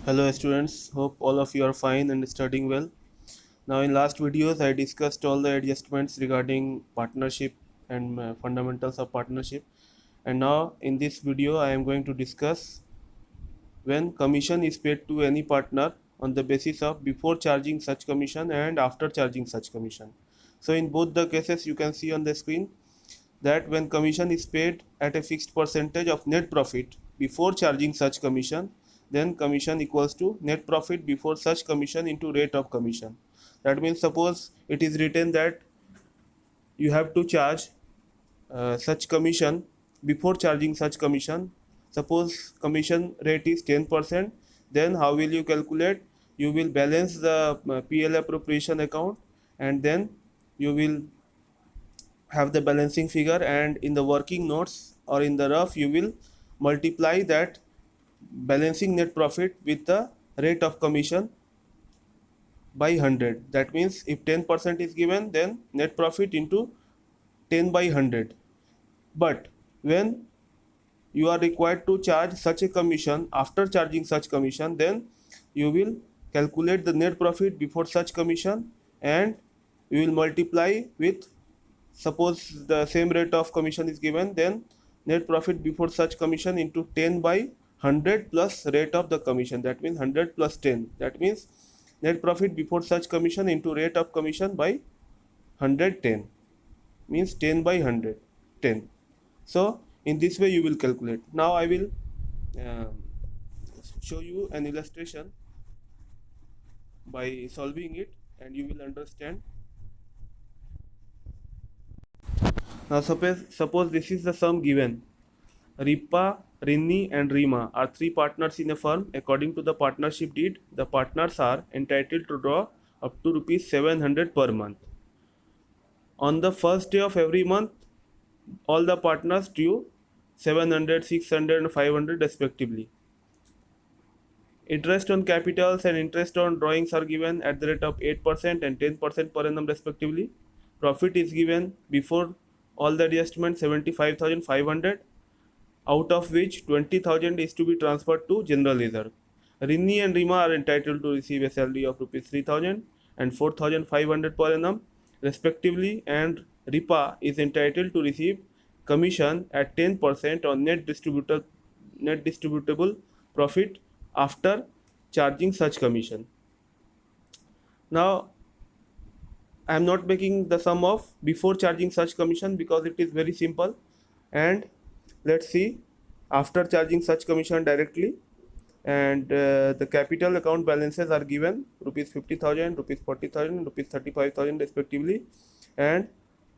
Hello students, hope all of you are fine and studying well. Now in last videos I discussed all the adjustments regarding partnership and fundamentals of partnership, and now in this video I am going to discuss when commission is paid to any partner on the basis of before charging such commission and after charging such commission. So in both the cases you can see on the screen that when commission is paid at a fixed percentage of net profit before charging such commission, then commission equals to net profit before such commission into rate of commission. That means suppose it is written that you have to charge such commission before charging such commission. Suppose commission rate is 10%, then how will you calculate? You will balance the PL appropriation account, and then you will have the balancing figure, and in the working notes or in the rough you will multiply that balancing net profit with the rate of commission by 100. That means if 10% is given, then net profit into 10 by 100. But when you are required to charge such a commission after charging such commission, then you will calculate the net profit before such commission, and you will multiply with, suppose the same rate of commission is given, then net profit before such commission into 10 by 100 plus rate of the commission. That means 100 plus 10. That means net profit before such commission into rate of commission by 110, means 10 by 100, 10. So in this way you will calculate. Now I will uh, show you an illustration by solving it, and you will understand. Now suppose this is the sum given. Ripa, Rinni and Rima are three partners in a firm. According to the partnership deed, the partners are entitled to draw up to rupees 700 per month. On the first day of every month, all the partners drew 700, 600 and 500 respectively. Interest on capitals and interest on drawings are given at the rate of 8% and 10% per annum respectively. Profit is given before all the adjustments 75,500, out of which 20,000 is to be transferred to general reserve. Rinni and Rima are entitled to receive a salary of rupees 3,000 and 4,500 per annum respectively, and Ripa is entitled to receive commission at 10% on net distributable profit after charging such commission. Now I am not making the sum of before charging such commission because it is very simple, and let's see after charging such commission directly. And the capital account balances are given rupees 50,000, rupees 40,000, rupees 35,000 respectively, and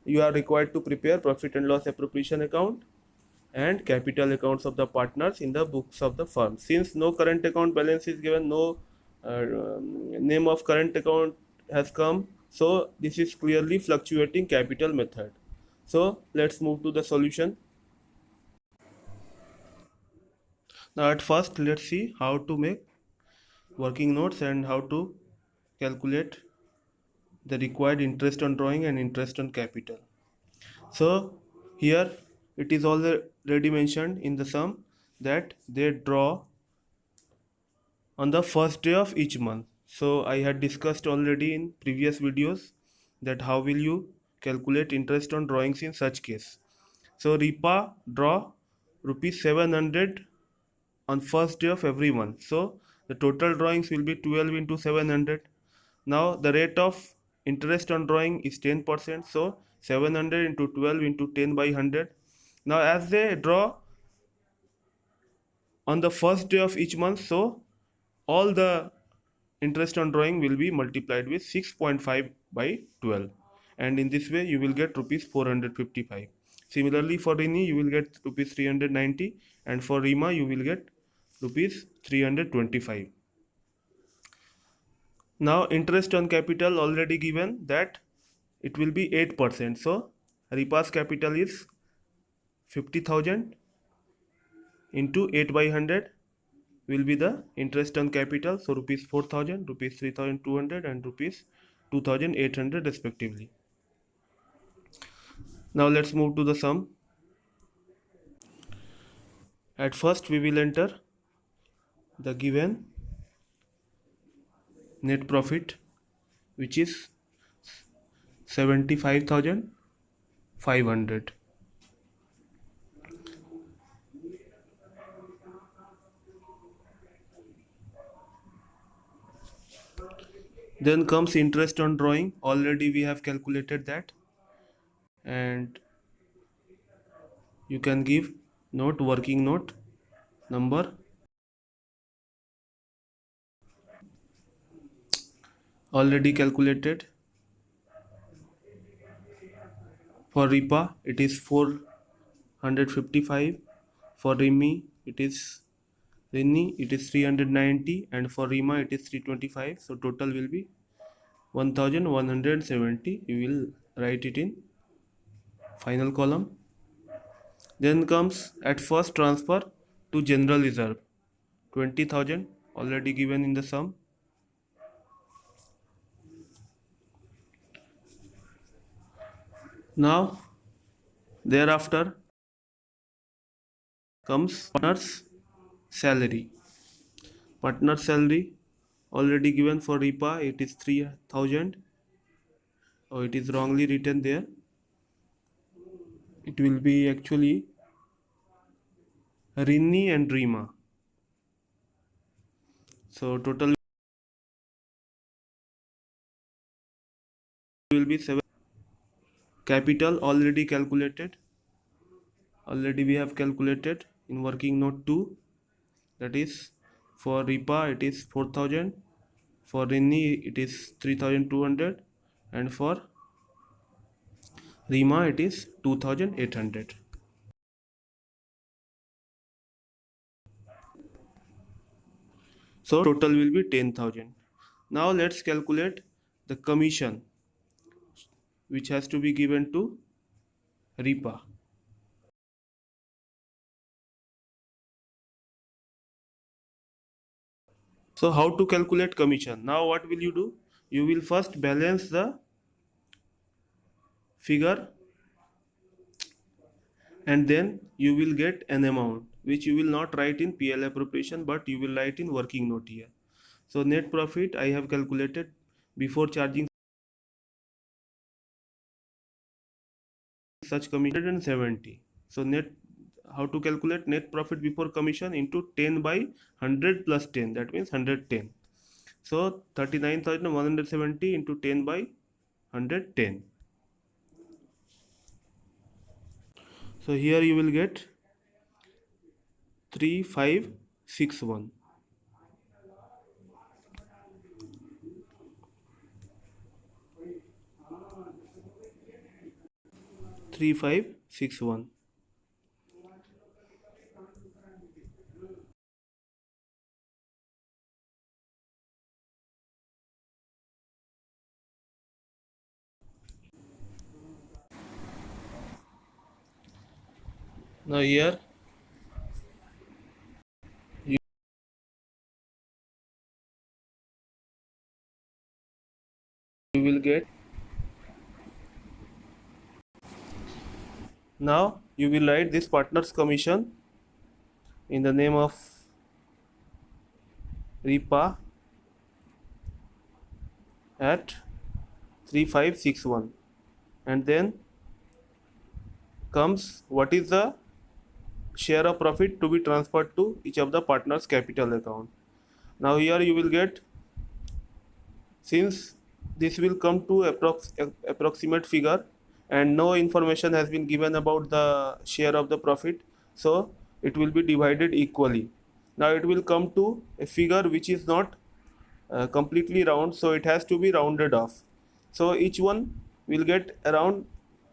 you are required to prepare profit and loss appropriation account and capital accounts of the partners in the books of the firm. Since no current account balance is given, no name of current account has come, so this is clearly fluctuating capital method. So let's move to the solution. Now at first let's see how to make working notes and how to calculate the required interest on drawing and interest on capital. So here it is already mentioned in the sum that they draw on the first day of each month. So I had discussed already in previous videos that how will you calculate interest on drawings in such case. So Ripa draw rupees 700 on first day of every month. So the total drawings will be 12 into 700. Now the rate of interest on drawing is 10%. So 700 into 12 into 10 by 100. Now as they draw on the first day of each month, so all the interest on drawing will be multiplied with 6.5 by 12, and in this way you will get rupees 455. Similarly for Rini you will get rupees 390, and for Rima you will get rupees 325. Now interest on capital already given that it will be 8%. So Ripa's capital is 50,000 into 8 by 100 will be the interest on capital. So rupees 4,000, rupees 3,200 and rupees 2,800 respectively. Now let's move to the sum. At first we will enter the given net profit, which is 75,500. Then comes interest on drawing. Already we have calculated that, and you can give note, working note number, already calculated. For RIPA it is 455, for RINI it is 390, and for RIMA it is 325. So total will be 1170. You will write it in final column. Then comes at first transfer to general reserve, 20,000 already given in the sum. Now thereafter comes partner's salary. Partner salary already given for RIPA, it is 3,000. Oh, it is wrongly written there. It will be actually RINI and RIMA. So total will be 7. Capital already calculated. Already we have calculated in working note 2. That is, for RIPA it is 4,000. For RINI it is 3,200, and for RIMA it is 2,800. So total will be 10,000. Now let's calculate the commission which has to be given to RIPA. So how to calculate commission? Now what will you do? You will first balance the figure, and then you will get an amount which you will not write in PL appropriation, but you will write in working note here. So net profit I have calculated before charging such commission 170. So net, how to calculate net profit before commission into 10 by 100 plus 10, that means 110. So 39,170 into 10 by 110. So here you will get 3561. 3561. Now here you will get, now you will write this partner's commission in the name of RIPA at 3561, and then comes what is the share of profit to be transferred to each of the partners' capital account. Now here you will get, since this will come to approximate figure and no information has been given about the share of the profit, so it will be divided equally. Now it will come to a figure which is not completely round, so it has to be rounded off. So each one will get around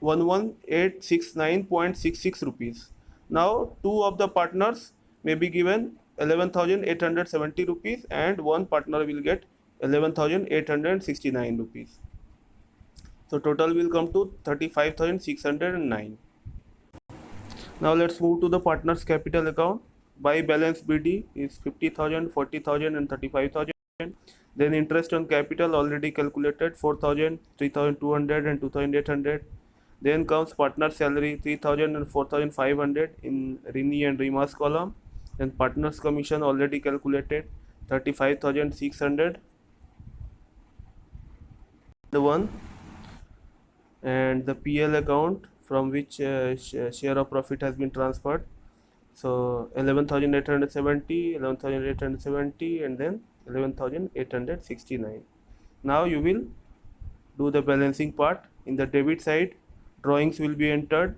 11869.66 rupees. Now two of the partners may be given 11,870 rupees, and one partner will get 11,869 rupees. So total will come to 35,609. Now let's move to the partners capital account. By balance BD is 50,000, 40,000 and 35,000. Then interest on capital already calculated, 4,000, 3,200 and 2,800. Then comes partner salary 3,000 and 4,500 in RINI and RIMA's column. Then partners commission already calculated, 35,600. the one, and the PL account from which share of profit has been transferred. So 11,870, 11,870, and then 11,869. Now you will do the balancing part. In the debit side, drawings will be entered.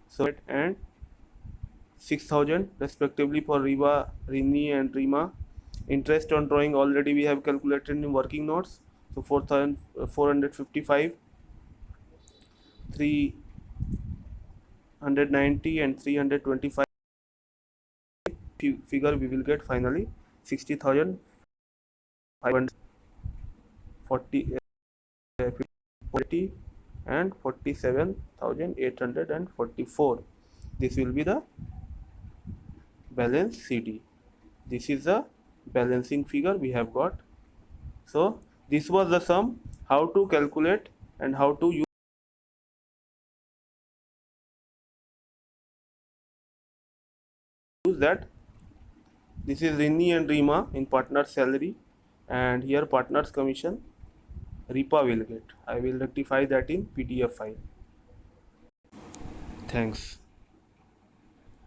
So and 6,000 respectively for Riva, Rini and Rima. Interest on drawing already we have calculated in working notes. So 4,455, 390 and 325 figure we will get finally 60,540 and 47,844. This will be the balance CD. This is the balancing figure we have got. So this was the sum, how to calculate and how to use that. This is Rini and Rima in partner's salary, and here partner's commission Ripa will get. I will rectify that in PDF file. Thanks.